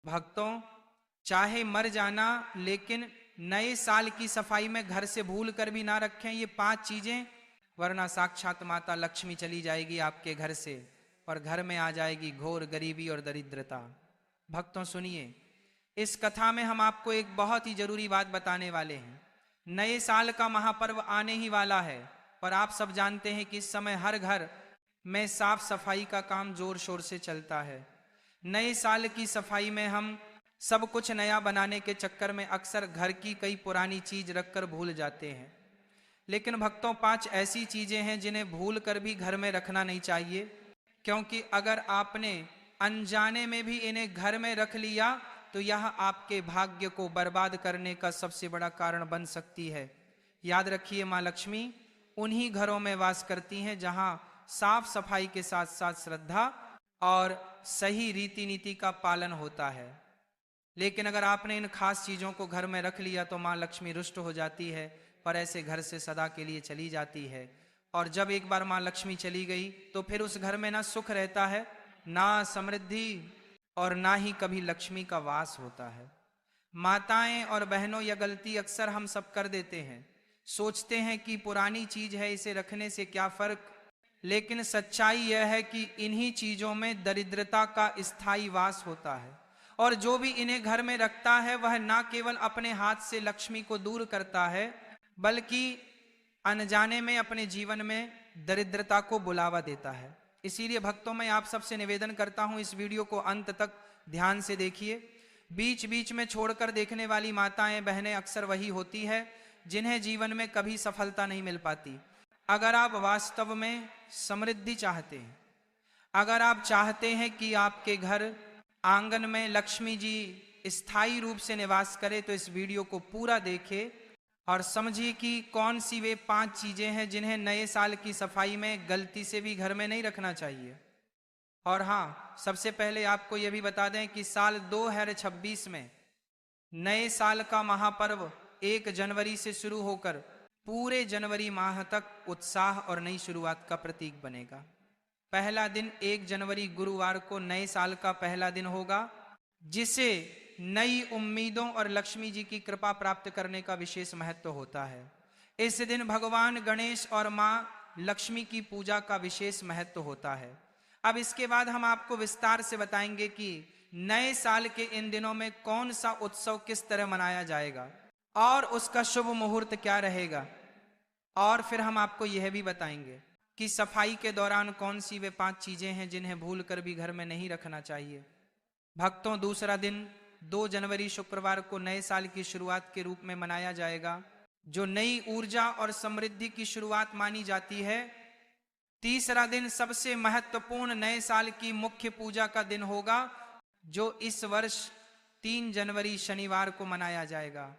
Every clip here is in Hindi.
भक्तों, चाहे मर जाना लेकिन नए साल की सफाई में घर से भूल कर भी ना रखें ये 5 चीजें, वरना साक्षात माता लक्ष्मी चली जाएगी आपके घर से और घर में आ जाएगी घोर गरीबी और दरिद्रता। भक्तों सुनिए, इस कथा में हम आपको एक बहुत ही जरूरी बात बताने वाले हैं। नए साल का महापर्व आने ही वाला है और आप सब जानते हैं कि इस समय हर घर में साफ सफाई का काम जोर शोर से चलता है। नए साल की सफाई में हम सब कुछ नया बनाने के चक्कर में अक्सर घर की कई पुरानी चीज रखकर भूल जाते हैं। लेकिन भक्तों, 5 ऐसी चीजें हैं जिन्हें भूल कर भी घर में रखना नहीं चाहिए, क्योंकि अगर आपने अनजाने में भी इन्हें घर में रख लिया तो यह आपके भाग्य को बर्बाद करने का सबसे बड़ा कारण बन सकती है। याद रखिए, माँ लक्ष्मी उन्हीं घरों में वास करती हैं जहां साफ सफाई के साथ साथ श्रद्धा और सही रीति नीति का पालन होता है। लेकिन अगर आपने इन खास चीजों को घर में रख लिया तो माँ लक्ष्मी रुष्ट हो जाती है और ऐसे घर से सदा के लिए चली जाती है। और जब एक बार माँ लक्ष्मी चली गई तो फिर उस घर में ना सुख रहता है, ना समृद्धि, और ना ही कभी लक्ष्मी का वास होता है। माताएं और बहनों, यह गलती अक्सर हम सब कर देते हैं। सोचते हैं कि पुरानी चीज है, इसे रखने से क्या फर्क। लेकिन सच्चाई यह है कि इन्हीं चीजों में दरिद्रता का स्थायी वास होता है, और जो भी इन्हें घर में रखता है वह ना केवल अपने हाथ से लक्ष्मी को दूर करता है, बल्कि अनजाने में अपने जीवन में दरिद्रता को बुलावा देता है। इसीलिए भक्तों, मैं आप सबसे निवेदन करता हूं, इस वीडियो को अंत तक ध्यान से देखिए। बीच बीच में छोड़कर देखने वाली माताएं बहनें अक्सर वही होती है जिन्हें जीवन में कभी सफलता नहीं मिल पाती। अगर आप वास्तव में समृद्धि चाहते हैं, अगर आप चाहते हैं कि आपके घर आंगन में लक्ष्मी जी स्थायी रूप से निवास करे, तो इस वीडियो को पूरा देखें और समझिए कि कौन सी वे 5 चीजें हैं जिन्हें नए साल की सफाई में गलती से भी घर में नहीं रखना चाहिए। और हाँ, सबसे पहले आपको यह भी बता दें कि साल 2026 में नए साल का महापर्व 1 जनवरी से शुरू होकर पूरे जनवरी माह तक उत्साह और नई शुरुआत का प्रतीक बनेगा। पहला दिन 1 जनवरी गुरुवार को नए साल का पहला दिन होगा, जिसे नई उम्मीदों और लक्ष्मी जी की कृपा प्राप्त करने का विशेष महत्व होता है। इस दिन भगवान गणेश और मां लक्ष्मी की पूजा का विशेष महत्व होता है। अब इसके बाद हम आपको विस्तार से बताएंगे कि नए साल के इन दिनों में कौन सा उत्सव किस तरह मनाया जाएगा और उसका शुभ मुहूर्त क्या रहेगा। और फिर हम आपको यह भी बताएंगे कि सफाई के दौरान कौन सी वे 5 चीजें हैं जिन्हें भूल कर भी घर में नहीं रखना चाहिए। भक्तों, दूसरा दिन 2 जनवरी शुक्रवार को नए साल की शुरुआत के रूप में मनाया जाएगा, जो नई ऊर्जा और समृद्धि की शुरुआत मानी जाती है। तीसरा दिन सबसे महत्वपूर्ण नए साल की मुख्य पूजा का दिन होगा, जो इस वर्ष 3 जनवरी शनिवार को मनाया जाएगा,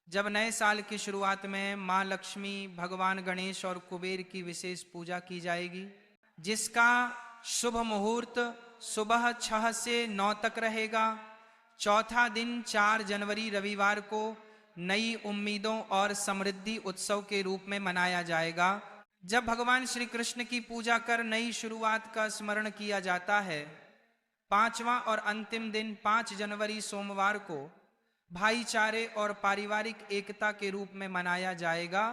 जब नए साल की शुरुआत में मां लक्ष्मी, भगवान गणेश और कुबेर की विशेष पूजा की जाएगी, जिसका शुभ मुहूर्त सुबह 6 से 9 तक रहेगा। चौथा दिन 4 जनवरी रविवार को नई उम्मीदों और समृद्धि उत्सव के रूप में मनाया जाएगा, जब भगवान श्री कृष्ण की पूजा कर नई शुरुआत का स्मरण किया जाता है। पांचवा और अंतिम दिन 5 जनवरी सोमवार को भाईचारे और पारिवारिक एकता के रूप में मनाया जाएगा,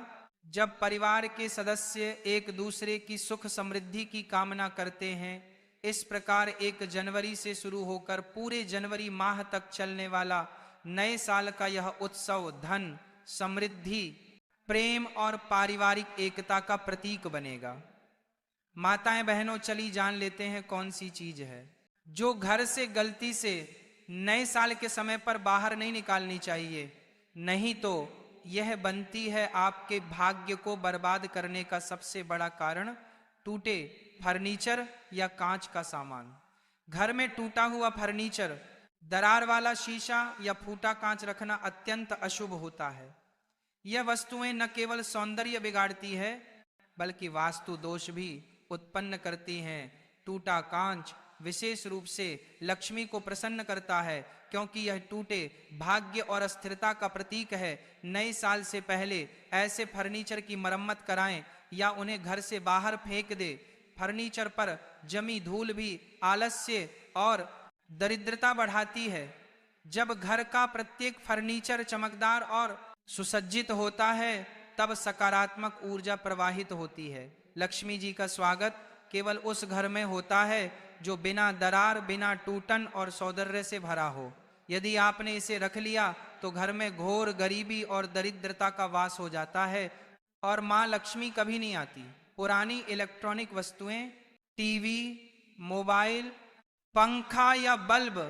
जब परिवार के सदस्य एक दूसरे की सुख समृद्धि की कामना करते हैं। इस प्रकार 1 जनवरी से शुरू होकर पूरे जनवरी माह तक चलने वाला नए साल का यह उत्सव धन, समृद्धि, प्रेम और पारिवारिक एकता का प्रतीक बनेगा। माताएं बहनों, चली जान लेते हैं कौन सी चीज है जो घर से गलती से नए साल के समय पर बाहर नहीं निकालनी चाहिए, नहीं तो यह बनती है आपके भाग्य को बर्बाद करने का सबसे बड़ा कारण। टूटे फर्नीचर या कांच का सामान। घर में टूटा हुआ फर्नीचर, दरार वाला शीशा या फूटा कांच रखना अत्यंत अशुभ होता है। यह वस्तुएं न केवल सौंदर्य बिगाड़ती है, बल्कि वास्तु दोष भी उत्पन्न करती हैं। टूटा कांच विशेष रूप से लक्ष्मी को प्रसन्न करता है, क्योंकि यह टूटे भाग्य और अस्थिरता का प्रतीक है। नए साल से पहले ऐसे फर्नीचर की मरम्मत कराएं या उन्हें घर से बाहर फेंक दे। फर्नीचर पर जमी धूल भी आलस्य और दरिद्रता बढ़ाती है। जब घर का प्रत्येक फर्नीचर चमकदार और सुसज्जित होता है तब सकारात्मक ऊर्जा प्रवाहित होती है। लक्ष्मी जी का स्वागत केवल उस घर में होता है जो बिना दरार, बिना टूटन और सौंदर्य से भरा हो। यदि आपने इसे रख लिया तो घर में घोर गरीबी और दरिद्रता का वास हो जाता है और माँ लक्ष्मी कभी नहीं आती। पुरानी इलेक्ट्रॉनिक वस्तुएं, टीवी, मोबाइल, पंखा या बल्ब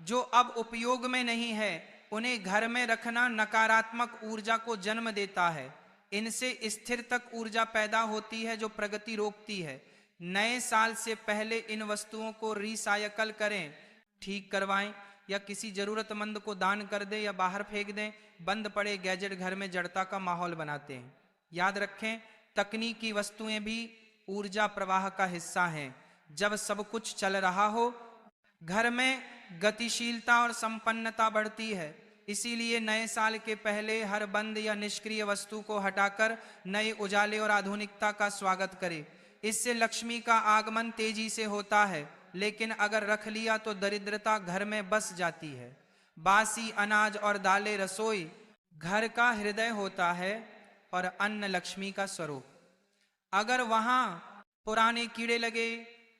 जो अब उपयोग में नहीं है, उन्हें घर में रखना नकारात्मक ऊर्जा को जन्म देता है। इनसे स्थिर तक ऊर्जा पैदा होती है जो प्रगति रोकती है। नए साल से पहले इन वस्तुओं को रिसाइकल करें, ठीक करवाएं या किसी जरूरतमंद को दान कर दें या बाहर फेंक दें। बंद पड़े गैजेट घर में जड़ता का माहौल बनाते हैं। याद रखें, तकनीकी वस्तुएं भी ऊर्जा प्रवाह का हिस्सा हैं। जब सब कुछ चल रहा हो, घर में गतिशीलता और संपन्नता बढ़ती है। इसीलिए नए साल के पहले हर बंद या निष्क्रिय वस्तु को हटाकर नए उजाले और आधुनिकता का स्वागत करें। इससे लक्ष्मी का आगमन तेजी से होता है, लेकिन अगर रख लिया तो दरिद्रता घर में बस जाती है। बासी अनाज और दालें रसोई घर का हृदय होता है और अन्न लक्ष्मी का स्वरूप। अगर वहां पुराने कीड़े लगे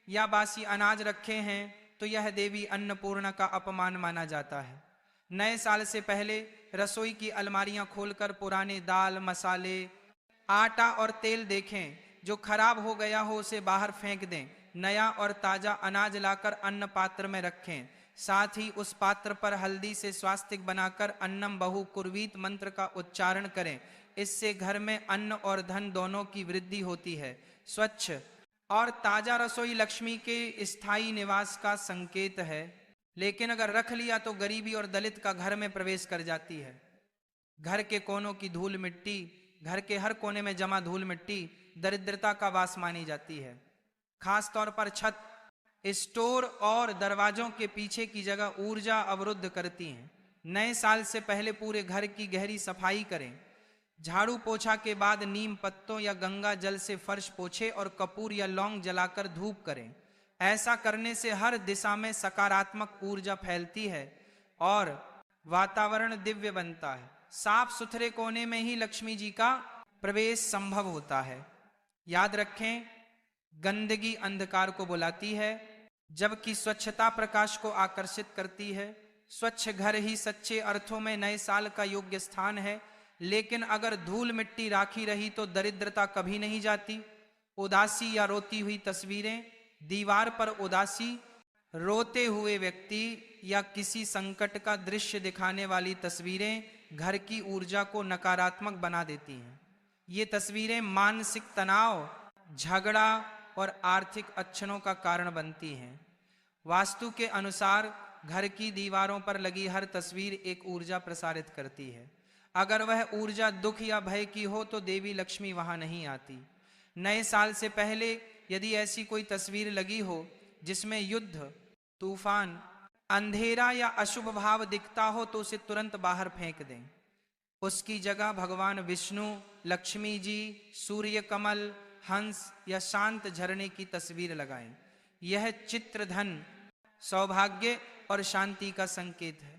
या बासी अनाज रखे हैं तो यह देवी अन्नपूर्णा का अपमान माना जाता है। नए साल से पहले रसोई की अलमारियां खोलकर पुराने दाल, मसाले, आटा और तेल देखें। जो खराब हो गया हो उसे बाहर फेंक दें। नया और ताजा अनाज लाकर अन्न पात्र में रखें। साथ ही उस पात्र पर हल्दी से स्वास्तिक बनाकर अन्नम बहु कुर्वीत मंत्र का उच्चारण करें। इससे घर में अन्न और धन दोनों की वृद्धि होती है। स्वच्छ और ताजा रसोई लक्ष्मी के स्थायी निवास का संकेत है, लेकिन अगर रख लिया तो गरीबी और दलित का घर में प्रवेश कर जाती है। घर के कोनों की धूल मिट्टी, घर के हर कोने में जमा धूल मिट्टी दरिद्रता का वास मानी जाती है। खास तौर पर छत, स्टोर और दरवाजों के पीछे की जगह ऊर्जा अवरुद्ध करती हैं। नए साल से पहले पूरे घर की गहरी सफाई करें। झाड़ू पोछा के बाद नीम पत्तों या गंगा जल से फर्श पोछे और कपूर या लौंग जलाकर धूप करें। ऐसा करने से हर दिशा में सकारात्मक ऊर्जा फैलती है और वातावरण दिव्य बनता है। साफ सुथरे कोने में ही लक्ष्मी जी का प्रवेश संभव होता है। याद रखें, गंदगी अंधकार को बुलाती है, जबकि स्वच्छता प्रकाश को आकर्षित करती है। स्वच्छ घर ही सच्चे अर्थों में नए साल का योग्य स्थान है। लेकिन अगर धूल मिट्टी राखी रही तो दरिद्रता कभी नहीं जाती। उदासी या रोती हुई तस्वीरें, दीवार पर उदासी, रोते हुए व्यक्ति या किसी संकट का दृश्य दिखाने वाली तस्वीरें घर की ऊर्जा को नकारात्मक बना देती हैं। ये तस्वीरें मानसिक तनाव, झगड़ा और आर्थिक अड़चनों का कारण बनती हैं। वास्तु के अनुसार घर की दीवारों पर लगी हर तस्वीर एक ऊर्जा प्रसारित करती है। अगर वह ऊर्जा दुख या भय की हो तो देवी लक्ष्मी वहां नहीं आती। नए साल से पहले यदि ऐसी कोई तस्वीर लगी हो जिसमें युद्ध, तूफान, अंधेरा या अशुभ भाव दिखता हो तो उसे तुरंत बाहर फेंक दें। उसकी जगह भगवान विष्णु, लक्ष्मी जी, सूर्य कमल, हंस या शांत झरने की तस्वीर लगाएं। यह चित्र धन, सौभाग्य और शांति का संकेत है।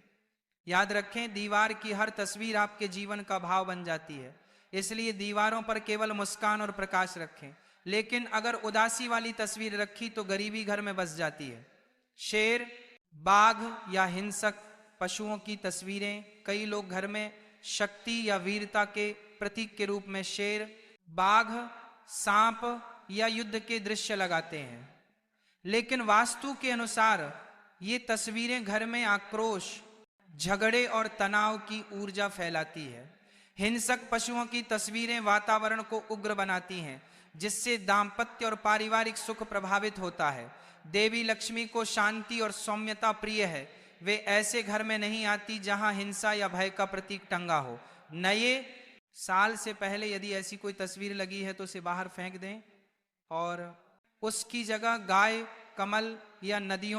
याद रखें, दीवार की हर तस्वीर आपके जीवन का भाव बन जाती है। इसलिए दीवारों पर केवल मुस्कान और प्रकाश रखें। लेकिन अगर उदासी वाली तस्वीर रखी तो गरीबी घर में बस जाती है। शेर, बाघ या हिंसक पशुओं की तस्वीरें, कई लोग घर में शक्ति या वीरता के प्रतीक के रूप में शेर, बाघ, सांप या युद्ध के दृश्य लगाते हैं। लेकिन वास्तु के अनुसार ये तस्वीरें घर में आक्रोश, झगड़े और तनाव की ऊर्जा फैलाती है। हिंसक पशुओं की तस्वीरें वातावरण को उग्र बनाती हैं, जिससे दाम्पत्य और पारिवारिक सुख प्रभावित होता है। देवी लक्ष्मी को शांति और सौम्यता प्रिय है। वे ऐसे घर में नहीं आती जहां हिंसा या भय का प्रतीक टंगा हो। नए साल से पहले यदि ऐसी कोई तस्वीर लगी है तो उसे बाहर फेंक दें और उसकी जगह गाय, कमल या नदियों